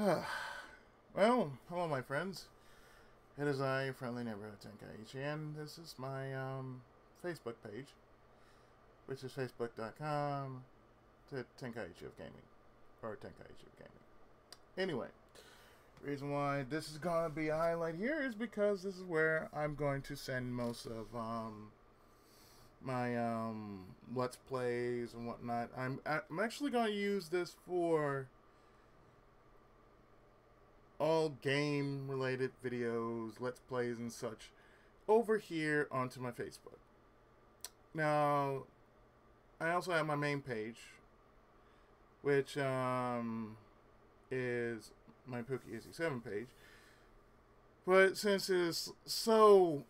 Well, hello, my friends. It is I, Friendly Neighborhood Tenkaichi, and this is my Facebook page, which is facebook.com to Tenkaichi of Gaming, or Tenkaichi of Gaming. Anyway, reason why this is going to be a highlight here is because this is where I'm going to send most of my Let's Plays and whatnot. I'm actually going to use this for all game related videos, Let's Plays, and such over here onto my Facebook. Now, I also have my main page, which is my Pookie Izzy 7 page. But since it's so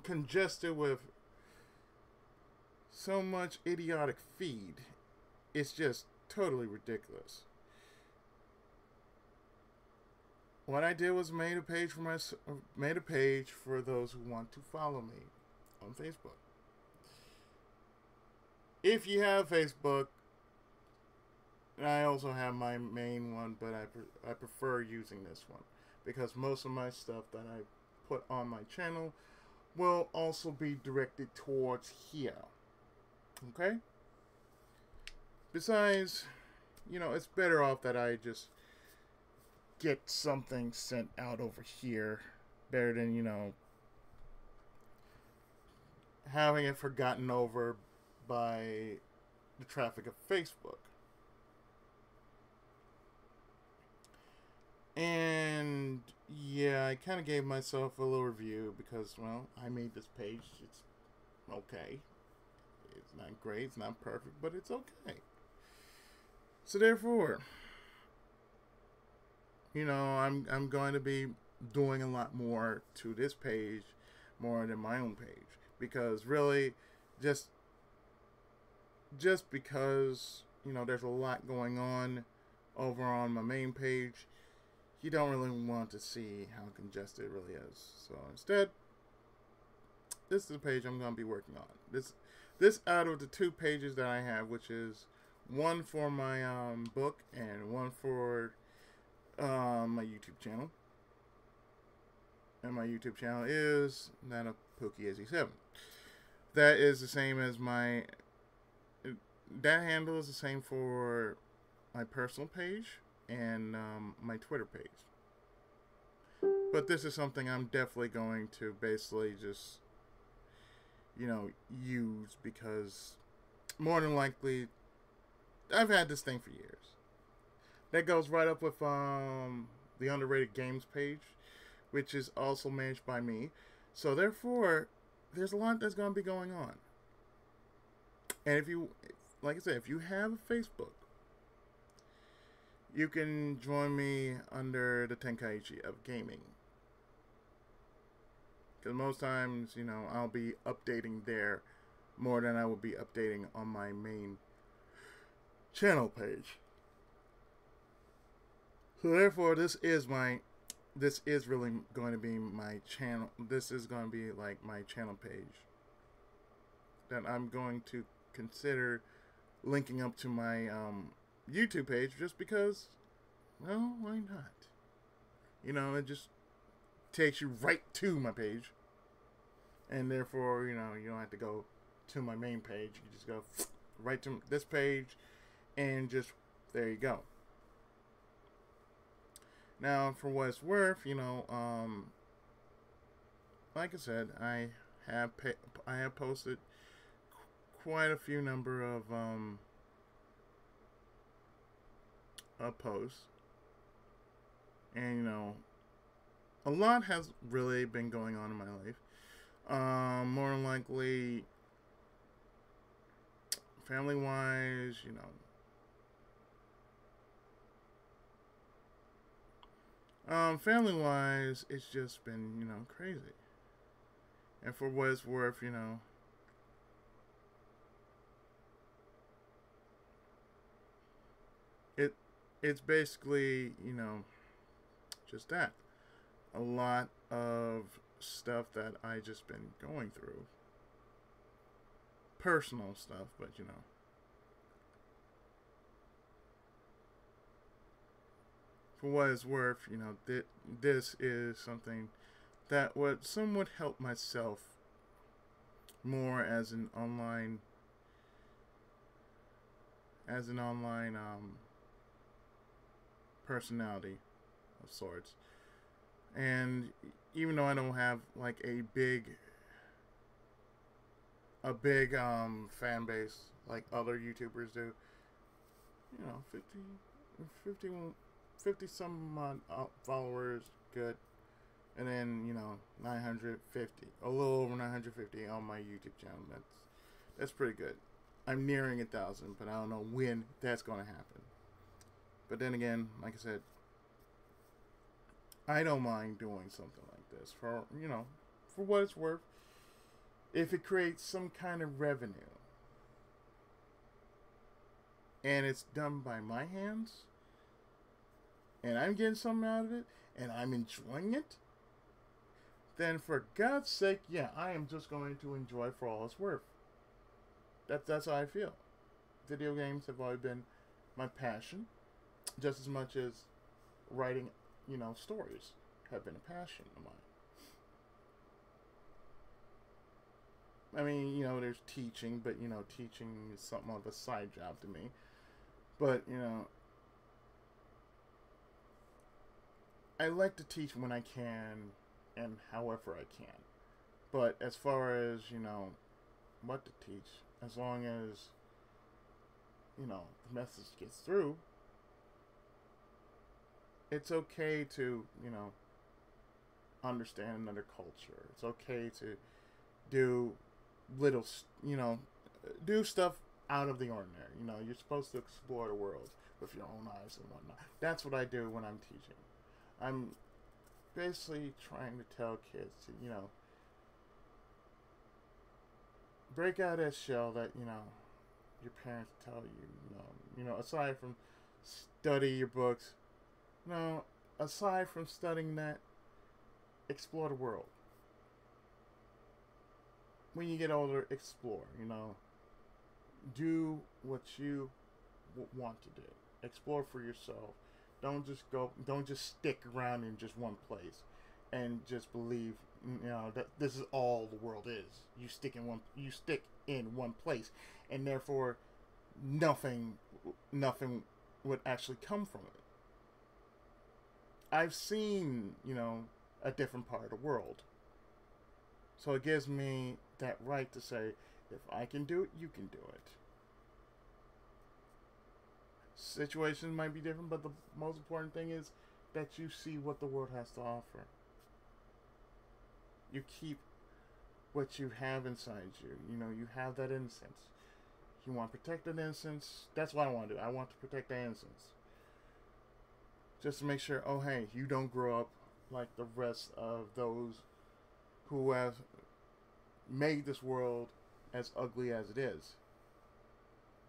congested with so much idiotic feed, it's just totally ridiculous. What I did was made a page for those who want to follow me on Facebook. If you have Facebook, I also have my main one, but I prefer using this one because most of my stuff that I put on my channel will also be directed towards here. Okay? Besides, it's better off that I just get something sent out over here better than, having it forgotten over by the traffic of Facebook. And yeah, I kind of gave myself a little review because, well, I made this page. It's okay. It's not great, it's not perfect, but it's okay. So therefore, I'm going to be doing a lot more to this page more than my own page because really just because there's a lot going on over on my main page, you don't really want to see how congested it really is. So instead, this is the page I'm going to be working on. This out of the two pages that I have, which is one for my book and one for my YouTube channel. And my YouTube channel is that of Pookie Izzy 7. That is the same as that handle is the same for my personal page and my Twitter page. But this is something I'm definitely going to basically just use because more than likely I've had this thing for years. That goes right up with the Underrated Games page, which is also managed by me. So therefore, there's a lot that's going to be going on. And if you, like I said, if you have a Facebook, you can join me under the Tenkaichi of Gaming. Because most times, I'll be updating there more than I will be updating on my main channel page. So therefore, this is really going to be my channel. This is going to be like my channel page that I'm going to consider linking up to my YouTube page just because, well, why not? It just takes you right to my page. And therefore, you don't have to go to my main page. You just go right to this page and just, there you go. Now, for what it's worth, like I said, I have posted quite a few number of posts, and a lot has really been going on in my life. More than likely, family-wise, family-wise, it's just been, crazy. And for what it's worth, it's basically, just that. A lot of stuff that I just been going through. Personal stuff, but for what it's worth, this is something that would somewhat help myself more as an online personality of sorts. And even though I don't have like a big fan base like other YouTubers do, 50, 50, 50 some followers, good. And then 950, a little over 950 on my YouTube channel. That's pretty good. I'm nearing 1,000, but I don't know when that's going to happen. But then again, like I said, I don't mind doing something like this for what it's worth. If it creates some kind of revenue and it's done by my hands and I'm getting something out of it and I'm enjoying it, then for God's sake, yeah, I am just going to enjoy for all it's worth. That's how I feel. Video games have always been my passion, just as much as writing, stories have been a passion of mine. I mean, there's teaching, but, teaching is something of a side job to me. But, I like to teach when I can and however I can. But as far as, what to teach, as long as, the message gets through, it's okay to, understand another culture. It's okay to do little, do stuff out of the ordinary. You're supposed to explore the world with your own eyes and whatnot. That's what I do when I'm teaching. I'm basically trying to tell kids to, break out that shell that, your parents tell you, aside from study your books, aside from studying that, explore the world. When you get older, explore, do what you want to do. Explore for yourself. Don't just stick around in just one place and just believe, that this is all the world is. You stick in one place, and therefore nothing would actually come from it. I've seen, a different part of the world. So it gives me that right to say, if I can do it, you can do it. Situations might be different, but the most important thing is that you see what the world has to offer. You keep what you have inside you. You have that innocence. You want to protect that innocence. That's what I want to do. I want to protect that innocence. Just to make sure, oh hey, you don't grow up like the rest of those who have made this world as ugly as it is.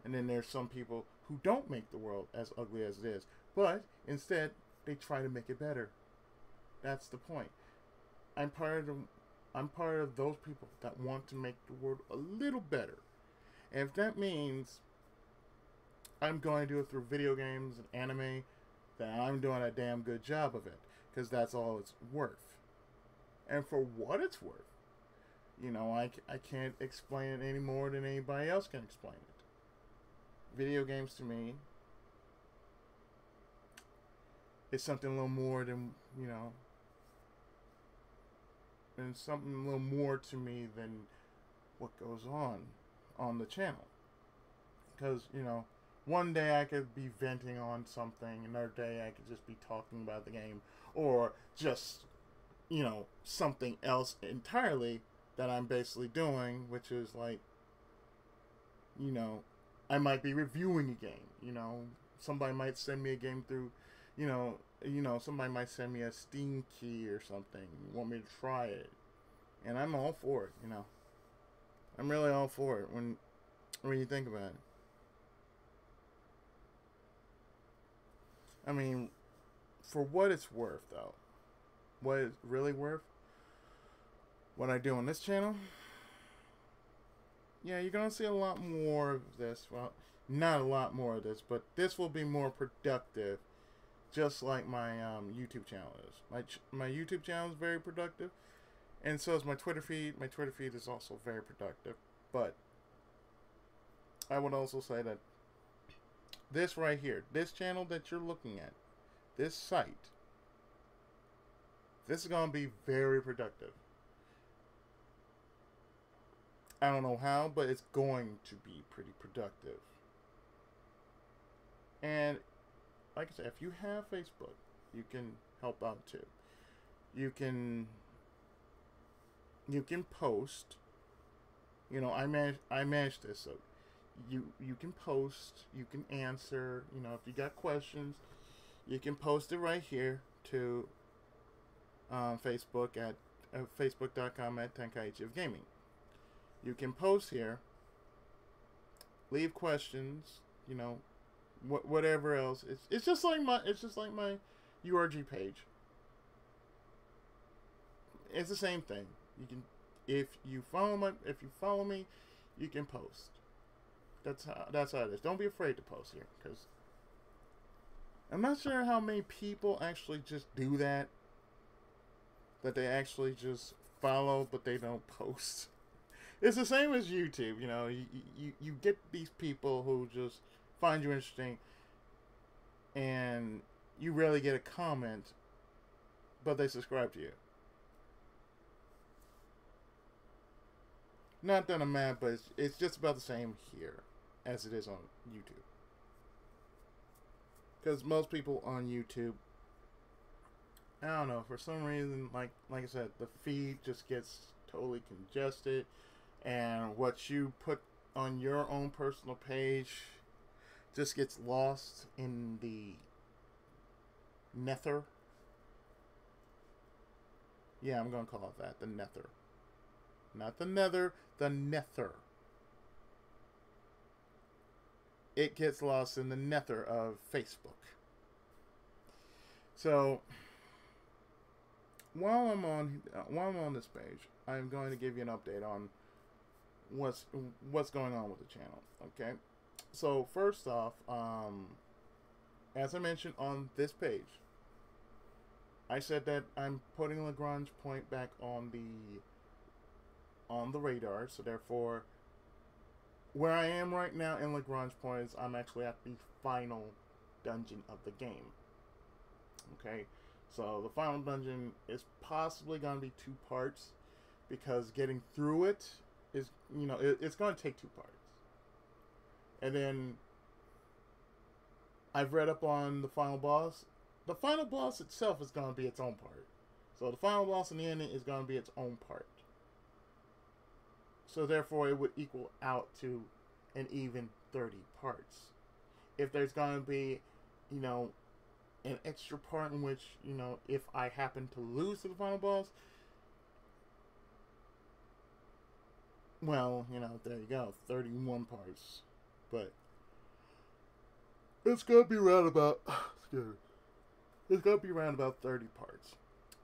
And then there's some people who don't make the world as ugly as it is, but instead they try to make it better. That's the point. I'm part of those people that want to make the world a little better. And if that means I'm going to do it through video games and anime, then I'm doing a damn good job of it, because that's all it's worth. And for what it's worth, I can't explain it any more than anybody else can explain it. Video games to me is something a little more than, and something a little more to me than what goes on the channel. Because, one day I could be venting on something, another day I could just be talking about the game, or just, something else entirely that I'm basically doing, which is like, I might be reviewing a game, somebody might send me a game through, somebody might send me a Steam key or something, want me to try it, and I'm all for it, I'm really all for it when you think about it. I mean, for what it's worth, though, what it's really worth, what I do on this channel, yeah, you're going to see a lot more of this. Well, not a lot more of this, but this will be more productive just like my YouTube channel is. My YouTube channel is very productive, and so is my Twitter feed. My Twitter feed is also very productive, but I would also say that this right here, this channel that you're looking at, this site, this is going to be very productive. I don't know how, but it's going to be pretty productive. And like I said, if you have Facebook, you can help out too. You can post. You know, I manage this, so you can post, you can answer. You know, if you got questions, you can post it right here to Facebook at facebook.com at Tenkaichi of Gaming. You can post here, leave questions. You know, whatever else. It's just like my URG page. It's the same thing. You can if you follow me, you can post. That's how it is. Don't be afraid to post here, because I'm not sure how many people actually just do that. That they actually just follow, but they don't post. It's the same as YouTube. You know, you get these people who just find you interesting, and you rarely get a comment, but they subscribe to you. Not that I'm mad, but it's just about the same here as it is on YouTube. Because most people on YouTube, I don't know, for some reason, like I said, the feed just gets totally congested, and what you put on your own personal page just gets lost in the nether. Yeah, I'm going to call it that, the nether. Not the nether, the nether. It gets lost in the nether of Facebook. So, while I'm on this page, I'm going to give you an update on what's going on with the channel. Okay, so first off, as I mentioned on this page, I said that I'm putting Lagrange Point back on the radar. So therefore, where I am right now in Lagrange Point is I'm actually at the final dungeon of the game. Okay, so the final dungeon is possibly going to be 2 parts, because getting through it is, you know, it's going to take 2 parts. And then I've read up on the final boss. The final boss itself is going to be its own part. So the final boss in the ending is going to be its own part. So therefore, it would equal out to an even 30 parts. If there's going to be, you know, an extra part in which, you know, if I happen to lose to the final boss, well, you know, there you go, 31 parts. But it's going to be around about, it's going to be around about 30 parts.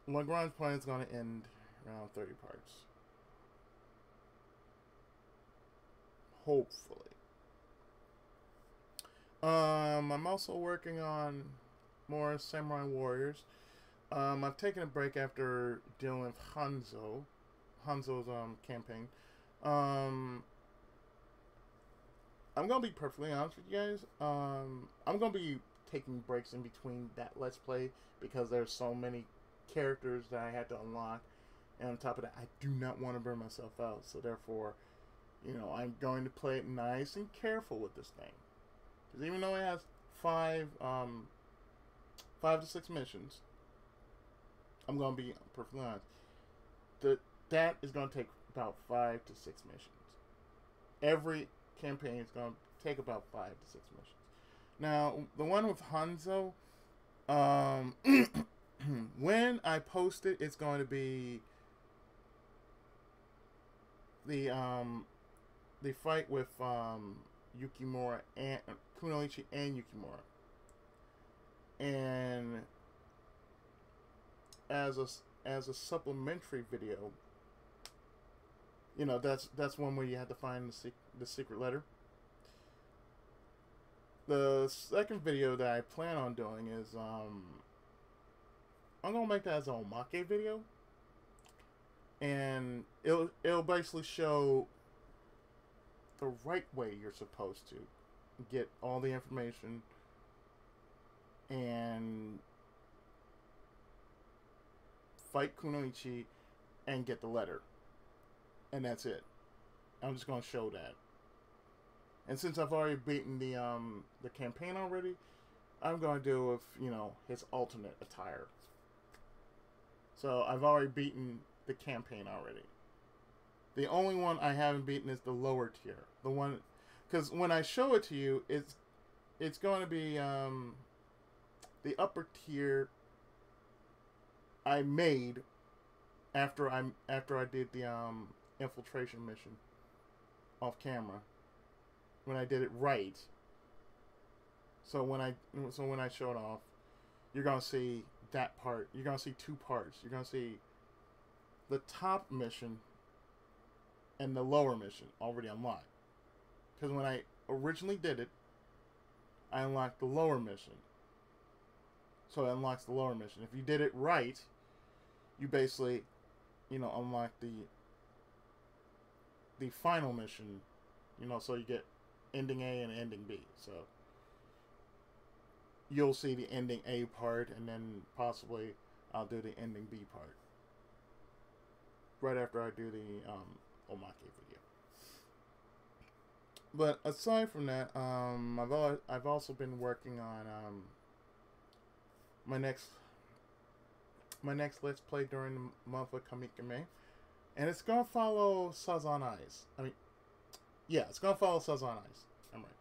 Lagrange Point is going to end around 30 parts. Hopefully. I'm also working on more Samurai Warriors. I've taken a break after dealing with Hanzo's campaign. I'm gonna be perfectly honest with you guys. I'm gonna be taking breaks in between that Let's Play, because there's so many characters that I had to unlock, and on top of that, I do not want to burn myself out. So therefore, you know, I'm going to play it nice and careful with this thing, because even though it has 5 to 6 missions, I'm gonna be perfectly honest. That is gonna take about 5 to 6 missions. Every campaign is gonna take about 5 to 6 missions. Now, the one with Hanzo, when I post it, it's going to be the fight with Yukimura and Kunoichi and Yukimura, and as a supplementary video, you know, that's one where you have to find the secret letter. The second video that I plan on doing is I'm gonna make that as an omake video, and it'll basically show the right way you're supposed to get all the information and fight Kunoichi and get the letter, and that's it. I'm just gonna show that. And since I've already beaten the campaign already, I'm gonna do with, you know, his alternate attire. So I've already beaten the campaign already. The only one I haven't beaten is the lower tier. The one, because when I show it to you, it's going to be the upper tier I made after I did the infiltration mission off camera. When I did it right. So when I show it off, you're gonna see that part. You're gonna see two parts. You're gonna see the top mission and the lower mission already unlocked. Because when I originally did it, I unlocked the lower mission. So it unlocks the lower mission. If you did it right, you basically, you know, unlock the final mission. You know, so you get ending A and ending B. So you'll see the ending A part, and then possibly I'll do the ending B part right after I do the omake video. But aside from that, I've also been working on my next Let's Play during the month of Kamikame, and it's gonna follow Sazan Eyes. Yeah, it's gonna follow Sazan Eyes. I'm right.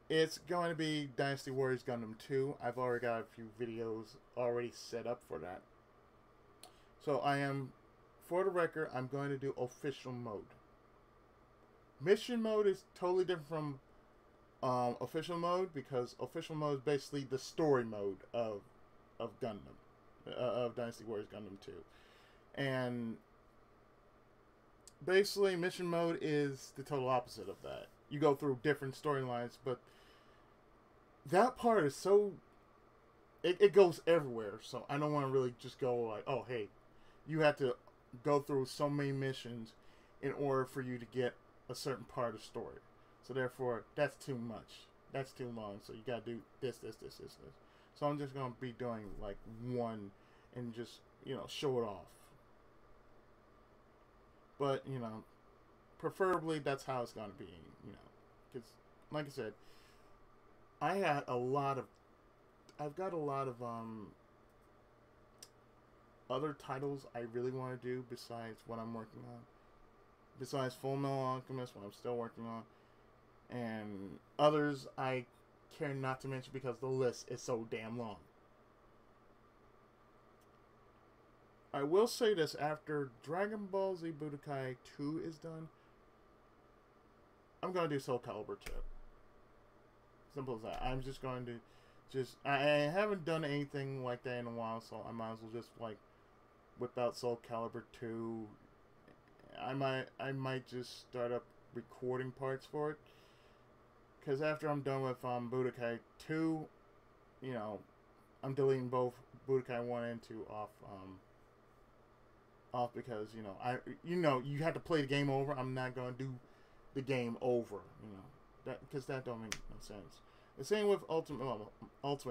It's going to be Dynasty Warriors Gundam 2. I've already got a few videos already set up for that. So I am, for the record, I'm going to do official mode. Mission mode is totally different from official mode, because official mode is basically the story mode of Gundam, of Dynasty Warriors Gundam 2, and basically mission mode is the total opposite of that. You go through different storylines, but that part is so it goes everywhere. So I don't want to really just go like, oh hey, you have to go through so many missions in order for you to get a certain part of the story. So therefore, that's too much. That's too long. So you gotta do this. So I'm just gonna be doing like one and just, you know, show it off. But, you know, preferably that's how it's gonna be, you know, because like I said, I've got a lot of other titles I really want to do besides what I'm working on. Besides Full Metal Alchemist, what I'm still working on, and others I care not to mention because the list is so damn long. I will say this, after Dragon Ball Z Budokai 2 is done, I'm going to do Soul Calibur 2. Simple as that. I'm just going to I haven't done anything like that in a while, so I might as well just like whip out Soul Calibur 2. I might just start up recording parts for it, because after I'm done with Budokai 2, you know, I'm deleting both Budokai 1 and 2 off because, you know, you have to play the game over. I'm not going to do the game over, you know, that, because that don't make no sense. The same with Ultimate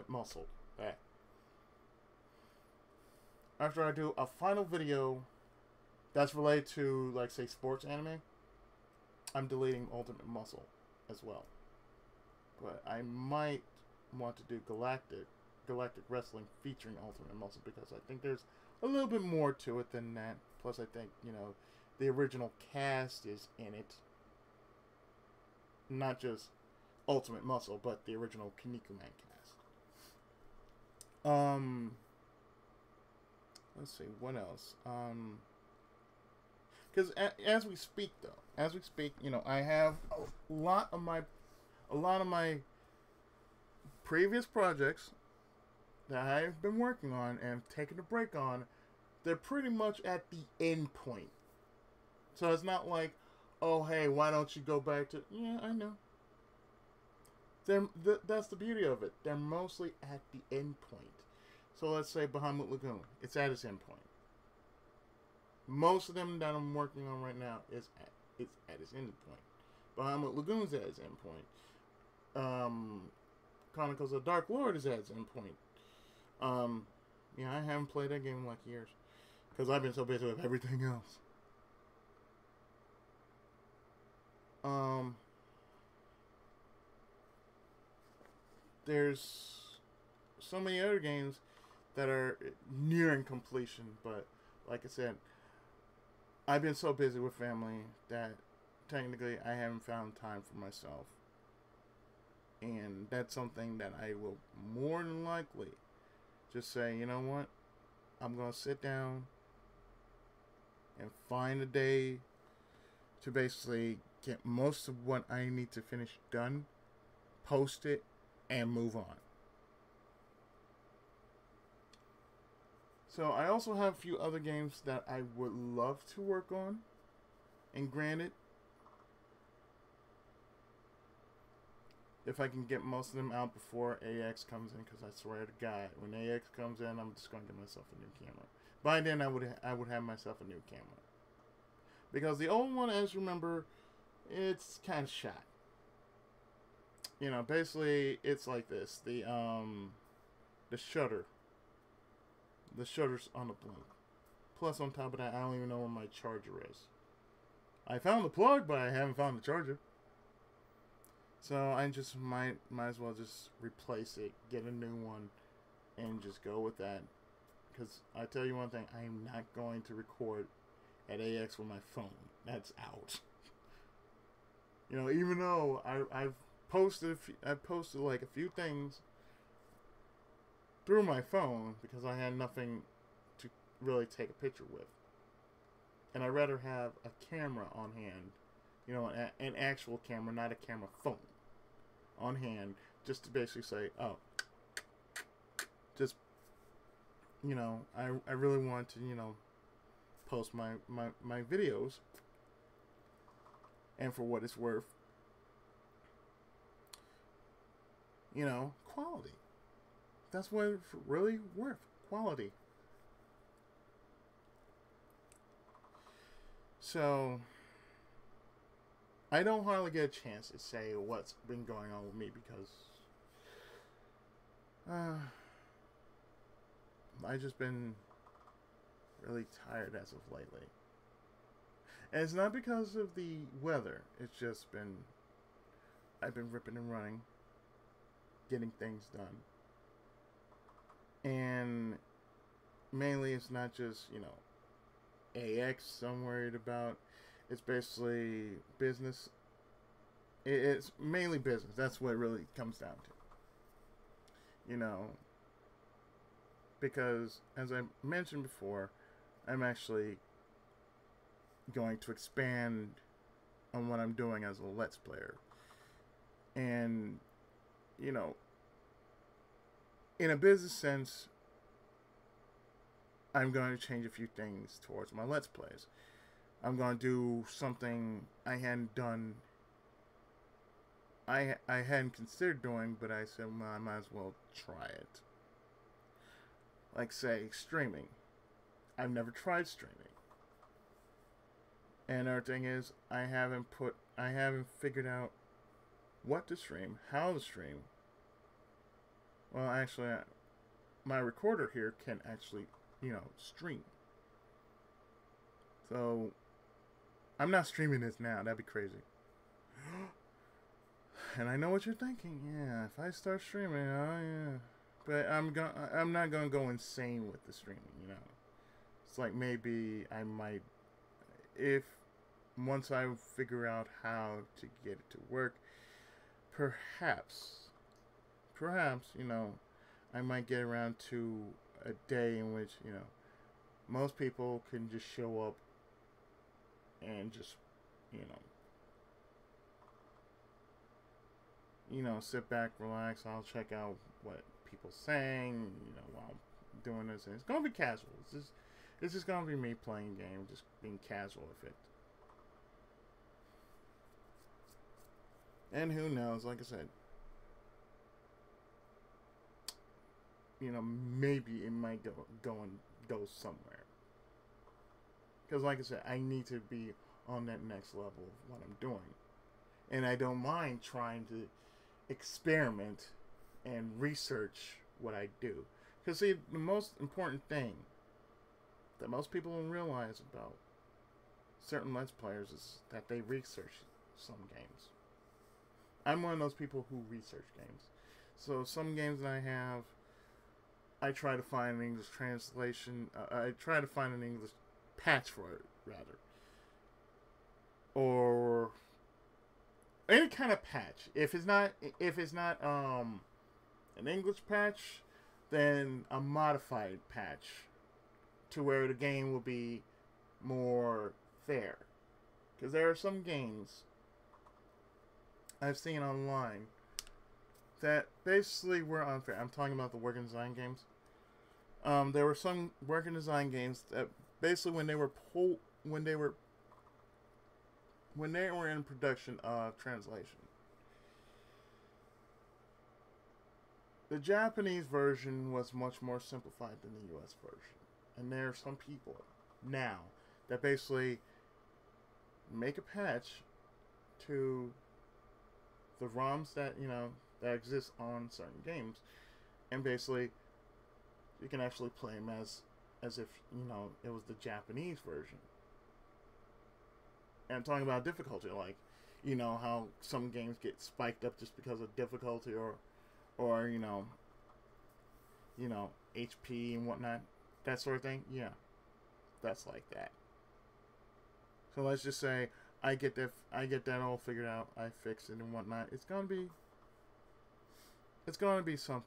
Muscle. After I do a final video that's related to, like, say, sports anime, I'm deleting Ultimate Muscle as well. But I might want to do Galactic Wrestling featuring Ultimate Muscle, because I think there's a little bit more to it than that. Plus, I think, you know, the original cast is in it. Not just Ultimate Muscle, but the original Kinnikuman cast. Let's see, what else? Because as we speak, you know, I have a lot of my previous projects that I've been working on and taking a break on. They're pretty much at the end point. So it's not like, oh hey, why don't you go back to? Yeah, I know. That's the beauty of it. They're mostly at the end point. So let's say Bahamut Lagoon. It's at its end point. Most of them that I'm working on right now it's at its end point. Bahamut Lagoon's at its end point. Chronicles of Dark Lord is at its end point. Yeah, I haven't played that game in like years because I've been so busy with everything else. There's so many other games that are nearing completion, but like I said, I've been so busy with family that technically I haven't found time for myself. And that's something that I will more than likely just say, you know what? I'm going to sit down and find a day to basically get most of what I need to finish done, post it, and move on. So I also have a few other games that I would love to work on. And granted, if I can get most of them out before AX comes in, because I swear to God, when AX comes in, I'm just going to get myself a new camera. By then, I would have myself a new camera. Because the old one, as you remember, it's kind of shot. You know, basically, it's like this. The shutter. The shutter's on the blink. Plus, on top of that, I don't even know where my charger is. I found the plug, but I haven't found the charger. So I just might as well just replace it, get a new one, and just go with that. Because I tell you one thing, I am not going to record at AX with my phone. That's out. You know, even though I've posted like a few things through my phone because I had nothing to really take a picture with. And I'd rather have a camera on hand, you know, an actual camera, not a camera phone, on hand, just to basically say, oh, just, you know, I really want to, you know, post my videos, and for what it's worth, you know, quality. That's what it's really worth, quality. So, I don't hardly get a chance to say what's been going on with me because I've just been really tired as of lately. And it's not because of the weather. It's just been, I've been ripping and running, getting things done. And mainly it's not just, you know, AX I'm worried about. It's basically business. It's mainly business. That's what it really comes down to. You know, because as I mentioned before, I'm actually going to expand on what I'm doing as a Let's Player. And, you know, in a business sense, I'm going to change a few things towards my Let's Plays. I'm going to do something I hadn't done, I hadn't considered doing, but I said, well, I might as well try it. Like, say, streaming. I've never tried streaming. And another thing is, I haven't figured out what to stream, how to stream. Well, actually, my recorder here can actually, you know, stream. So, I'm not streaming this now. That'd be crazy. And I know what you're thinking. Yeah, if I start streaming, oh yeah. But I'm not gonna go insane with the streaming, you know. It's like maybe I might, if once I figure out how to get it to work, perhaps, you know, I might get around to a day in which, you know, most people can just show up and just, you know, sit back, relax. I'll check out what people saying, you know, while I'm doing this. And it's gonna be casual. It's just gonna be me playing a game, just being casual with it. And who knows? Like I said, maybe it might go somewhere. Because, like I said, I need to be on that next level of what I'm doing, and I don't mind trying to experiment and research what I do. Because, see, the most important thing that most people don't realize about certain Let's Players is that they research some games. I'm one of those people who research games. So some games that I have, I try to find an English translation. I try to find an English patch for it, rather, or any kind of patch. If it's not an English patch, then a modified patch to where the game will be more fair. Because there are some games I've seen online that basically were unfair. I'm talking about the working design games. There were some working design games that basically when they were in production of translation, the Japanese version was much more simplified than the US version. And there are some people now that basically make a patch to the ROMs that that exist on certain games, and basically you can actually play them as if it was the Japanese version. And I'm talking about difficulty, like how some games get spiked up just because of difficulty or HP and whatnot, that sort of thing. Yeah, that's like that. So let's just say I get that all figured out. I fix it and whatnot. It's gonna be something.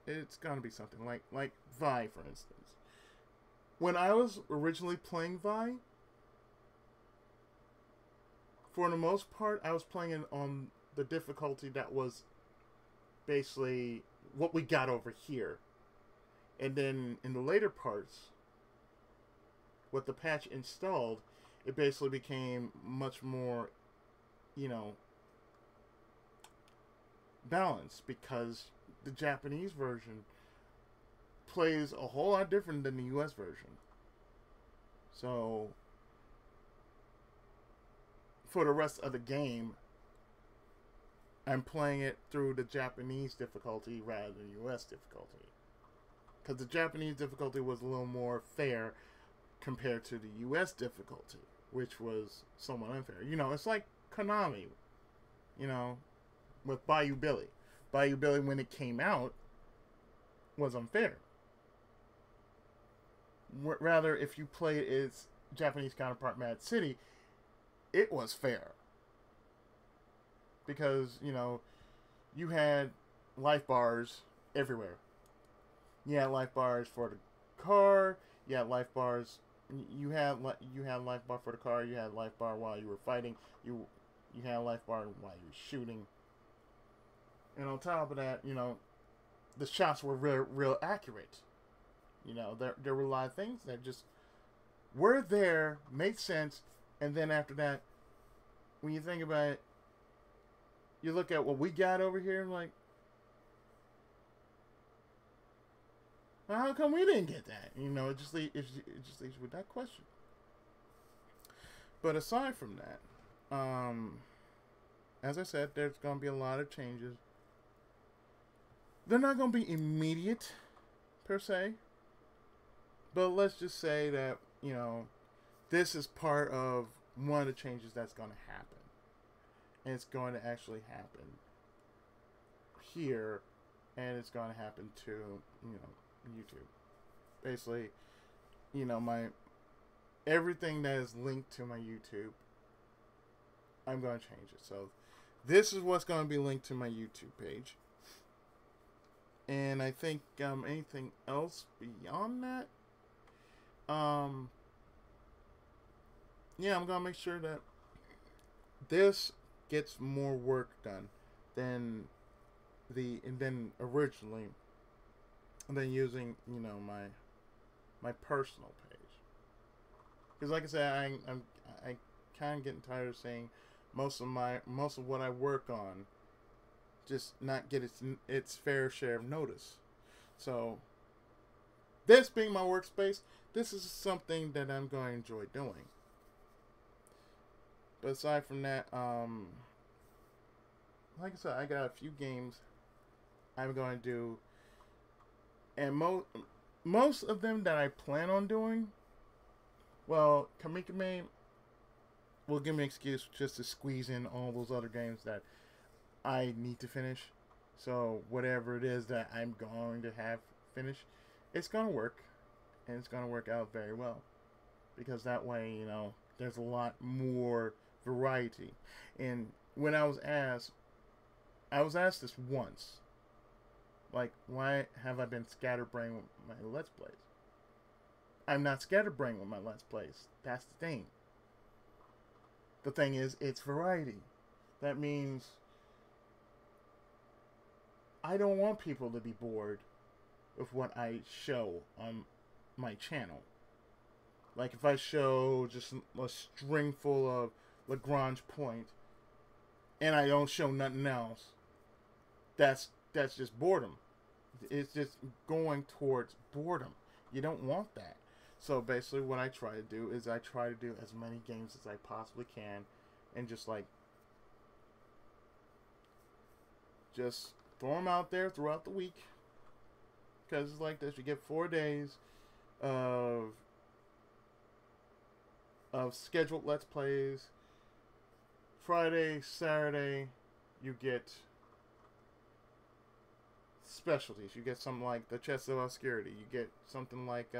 It's gonna be something like Vi, for instance. When I was originally playing Vi, for the most part, I was playing it on the difficulty that was basically what we got over here. And then in the later parts, with the patch installed, it basically became much more, balanced, because the Japanese version plays a whole lot different than the US version. So, for the rest of the game, I'm playing it through the Japanese difficulty rather than US difficulty. Because the Japanese difficulty was a little more fair compared to the US difficulty, which was somewhat unfair. It's like Konami, with Bayou Billy. Bayou Billy, when it came out, was unfair. Rather, if you played its Japanese counterpart, Mad City, it was fair. Because, you had life bars everywhere. You had life bars for the car. You had life bars. You had life bar for the car. You had life bar while you were fighting. You had a life bar while you were shooting. And on top of that, the shots were real accurate. There were a lot of things that just were there, made sense, and then after that, when you think about it, you look at what we got over here, like, well, how come we didn't get that? It just leaves you with that question. But aside from that, as I said, there's going to be a lot of changes. They're not going to be immediate, per se. But let's just say that, this is part of one of the changes that's going to happen. And it's going to actually happen here. And it's going to happen to, YouTube. Basically, everything that is linked to my YouTube, I'm going to change it. So, this is what's going to be linked to my YouTube page. And I think anything else beyond that, I'm gonna make sure that this gets more work done than originally, than using my personal page. Because like I said, I kind of getting tired of saying most of what I work on just not get its fair share of notice. So, this being my workspace, this is something that I'm going to enjoy doing. But aside from that, like I said, I got a few games I'm going to do, and most of them that I plan on doing, well, Kamikame will give me an excuse just to squeeze in all those other games that I need to finish. So whatever it is that I'm going to have finished, it's going to work, and it's going to work out very well, because that way, you know, there's a lot more variety. And when I was asked this once, like, why have I been scatterbrained with my Let's Plays? I'm not scatterbrained with my Let's Plays. That's the thing. The thing is, it's variety. That means I don't want people to be bored with what I show on my channel. Like, if I show just a string full of Lagrange point and I don't show nothing else, that's just boredom. It's just going towards boredom. You don't want that. So basically what I try to do is I try to do as many games as I possibly can, and just throw them out there throughout the week. Because it's like this, you get 4 days of scheduled Let's Plays. Friday, Saturday, you get specialties. You get something like the Chest of Obscurity. You get something like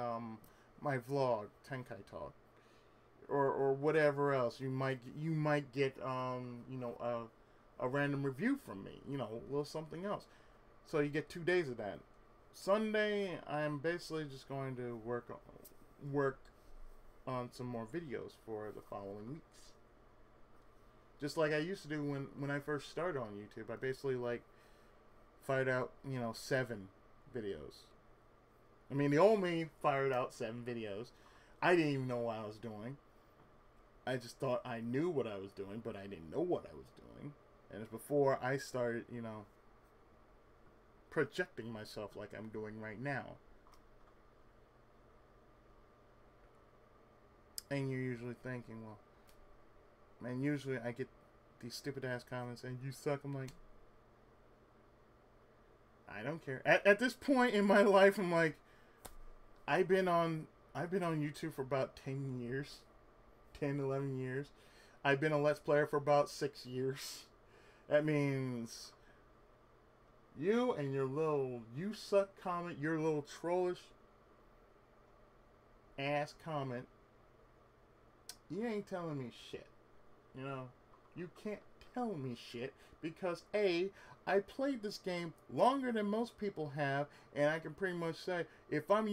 my vlog, Tenkai Talk, or whatever else. You might get you know, a random review from me. You know, a little something else. So you get 2 days of that. Sunday, I'm basically just going to work on some more videos for the following weeks. Just like I used to do when I first started on YouTube. I basically fired out, you know, 7 videos. I mean, the old me fired out 7 videos. I didn't even know what I was doing. I just thought I knew what I was doing, but I didn't know what I was doing. And it's before I started, you know, projecting myself like I'm doing right now. And you're usually thinking, well, man, usually I get these stupid ass comments and you suck. I'm like, I don't care. At this point in my life, I'm like, I've been on YouTube for about 10 years. 10, 11 years. I've been a Let's Player for about 6 years. That means you and your little "you suck" comment, your little trollish ass comment, you ain't telling me shit. You know, you can't tell me shit because A, I played this game longer than most people have, and I can pretty much say if I'm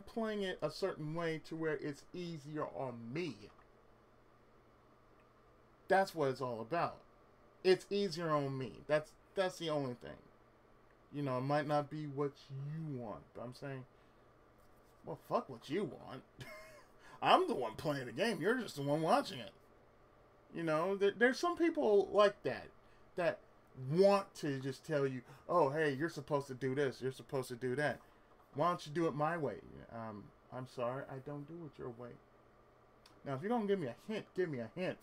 playing it a certain way to where it's easier on me, that's what it's all about. It's easier on me. That's the only thing. You know, it might not be what you want, but I'm saying, well, fuck what you want. I'm the one playing the game. You're just the one watching it. You know, there's some people like that want to just tell you, oh, hey, you're supposed to do this. You're supposed to do that. Why don't you do it my way? I'm sorry, I don't do it your way. Now, if you're going to give me a hint, give me a hint.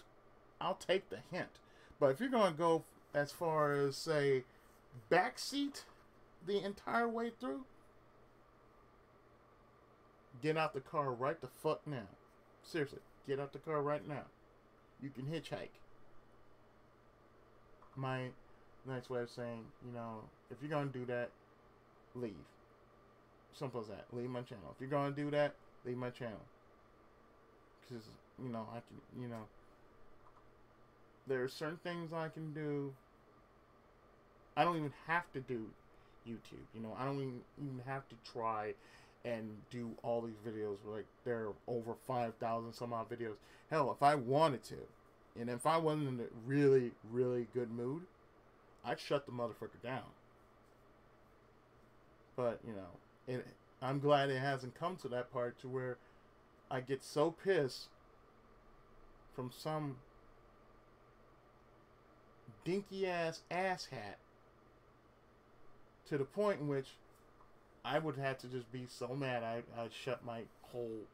I'll take the hint. But if you're going to go as far as, say, backseat the entire way through, get out the car right the fuck now. Seriously, get out the car right now. You can hitchhike. My nice way of saying, you know, if you're going to do that, leave. Simple as that. Leave my channel. If you're going to do that, leave my channel. Because, you know, I can, you know, there are certain things I can do. I don't even have to do YouTube. You know, I don't even have to try and do all these videos. Like, there are over 5,000 some odd videos. Hell, if I wanted to, and if I wasn't in a really, really good mood, I'd shut the motherfucker down. But, you know, I'm glad it hasn't come to that part to where I get so pissed from some dinky ass asshat to the point in which I would have to just be so mad I'd shut my whole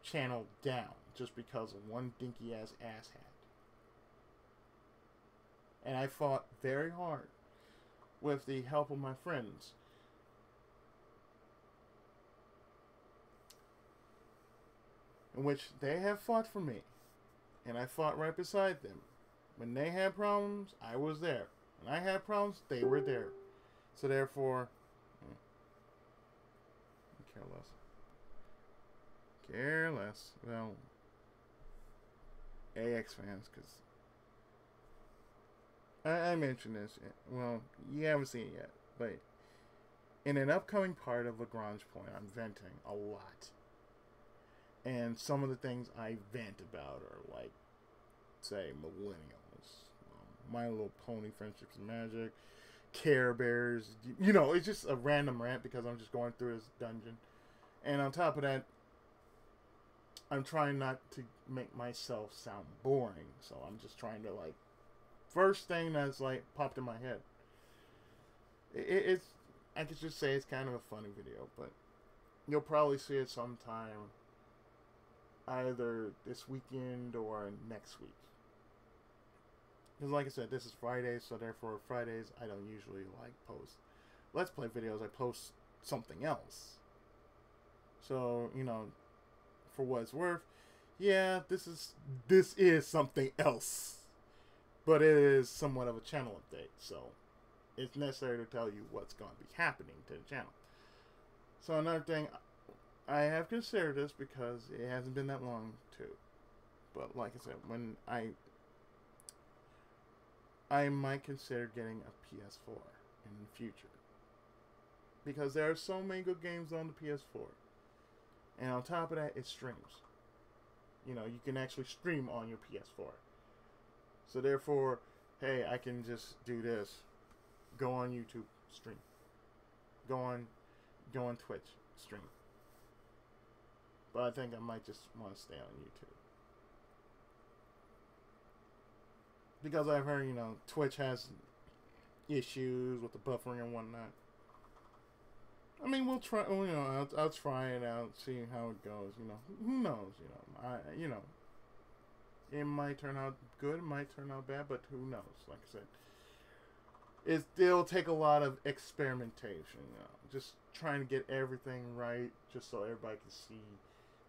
channel down just because of one dinky ass asshat. And I fought very hard with the help of my friends, in which they have fought for me, and I fought right beside them. When they had problems, I was there. When I had problems, they were there. So therefore, care less. Care less. Well, AX fans, because I mentioned this. Well, you haven't seen it yet, but in an upcoming part of Lagrange Point, I'm venting a lot. And some of the things I vent about are like, say, millennials, My Little Pony, Friendships and Magic, Care Bears. You know, it's just a random rant because I'm just going through this dungeon. And on top of that, I'm trying not to make myself sound boring. So I'm just trying to, like, first thing that's, like, popped in my head. It's, I could just say it's kind of a funny video, but you'll probably see it sometime either this weekend or next week. Because like I said, this is Friday, so therefore Fridays I don't usually like post Let's Play videos. I post something else. So, you know, for what it's worth, yeah, this is something else. But it is somewhat of a channel update, so it's necessary to tell you what's going to be happening to the channel. So another thing, I have considered this because it hasn't been that long too. But like I said, when I might consider getting a PS4 in the future. Because there are so many good games on the PS4. And on top of that, it streams. You know, you can actually stream on your PS4. So therefore, hey, I can just do this. Go on YouTube, stream. Go on Twitch, stream. But I think I might just want to stay on YouTube. Because I've heard, you know, Twitch has issues with the buffering and whatnot. I mean, we'll try, you know, I'll try it out, see how it goes, you know. Who knows, you know. It might turn out good, it might turn out bad, but who knows, like I said. It'll take a lot of experimentation, you know. Just trying to get everything right, just so everybody can see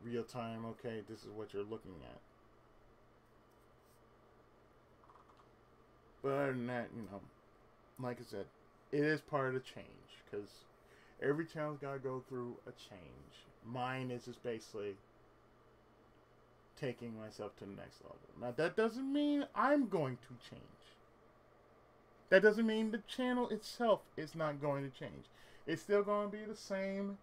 real time, okay, this is what you're looking at. But other than that, you know, like I said, it is part of the change, because every channel's got to go through a change. Mine is just basically taking myself to the next level. Now, that doesn't mean I'm going to change. That doesn't mean the channel itself is not going to change. It's still going to be the same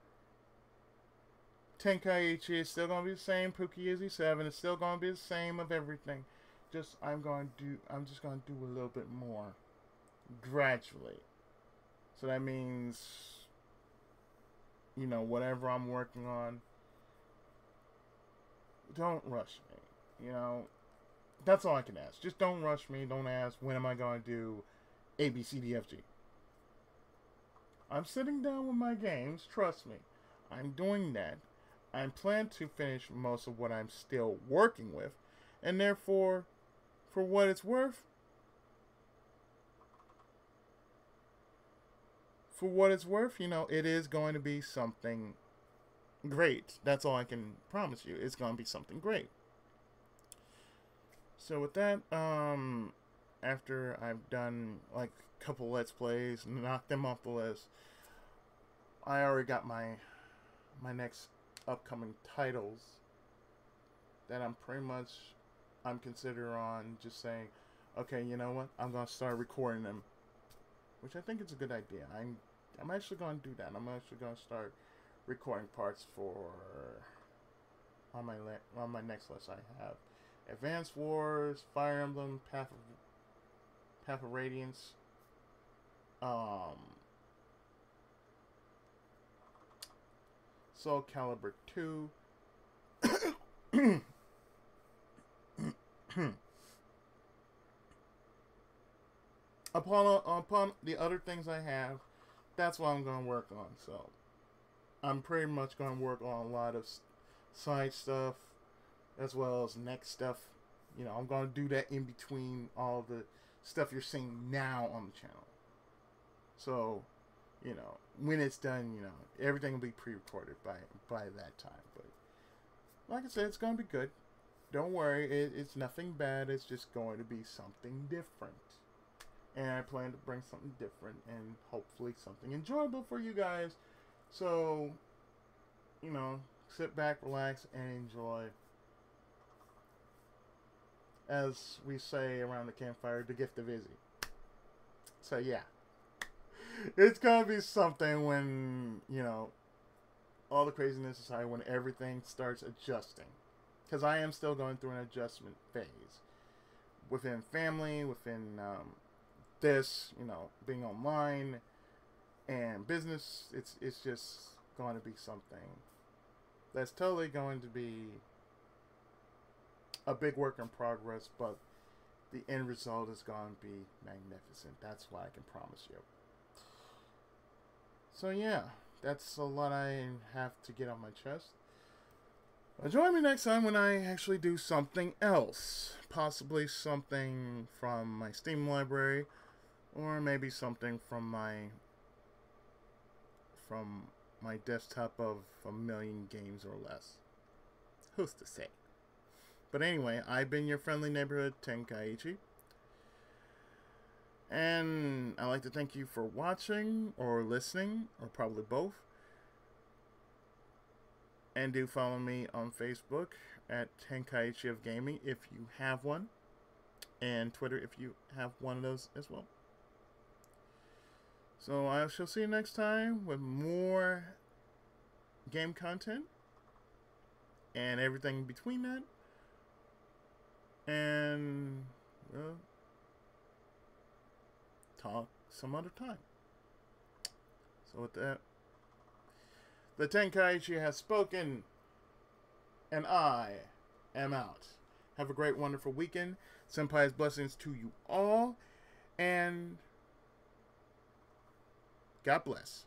Tenkaichi. It's still going to be the same Pookie 7. It's still going to be the same of everything. Just I'm just going to do a little bit more gradually. So that means, you know, whatever I'm working on, don't rush me. You know, that's all I can ask. Just don't rush me. Don't ask, when am I going to do A, B, C, D, F, G. I'm sitting down with my games. Trust me. I'm doing that. I plan to finish most of what I'm still working with. And therefore, for what it's worth, you know, it is going to be something great. That's all I can promise you. It's going to be something great. So with that, after I've done like a couple Let's Plays, knocked them off the list, I already got my next upcoming titles that I'm considering on just saying, okay, you know what? I'm going to start recording them, which I think is a good idea. I'm actually going to do that. I'm actually going to start recording parts for on my next list. I have Advance Wars, Fire Emblem, Path of Radiance, Soul Calibur 2. Upon the other things I have, that's what I'm going to work on. So I'm pretty much going to work on a lot of side stuff as well as next stuff. You know, I'm going to do that in between all the stuff you're seeing now on the channel. So, you know, when it's done, you know, everything will be pre-recorded by that time. But like I said, it's going to be good. Don't worry, it's nothing bad. It's just going to be something different. And I plan to bring something different and hopefully something enjoyable for you guys. So, you know, sit back, relax, and enjoy. As we say around the campfire, the gift of Izzy. So, yeah. It's going to be something when, you know, all the craziness aside, when everything starts adjusting. Because I am still going through an adjustment phase. Within family, within this, you know, being online and business, it's just going to be something that's totally going to be a big work in progress, but the end result is going to be magnificent. That's what I can promise you. So yeah, that's a lot I have to get on my chest. Join me next time when I actually do something else. Possibly something from my Steam library, or maybe something from my desktop of 1,000,000 games or less. Who's to say? But anyway, I've been your friendly neighborhood Tenkaichi. And I'd like to thank you for watching or listening, or probably both. And do follow me on Facebook at Tenkaichi of Gaming if you have one. And Twitter if you have one of those as well. So I shall see you next time with more game content and everything between that. And we'll talk some other time. So with that, the Tenkaichi has spoken, and I am out. Have a great, wonderful weekend. Senpai's blessings to you all, and God bless.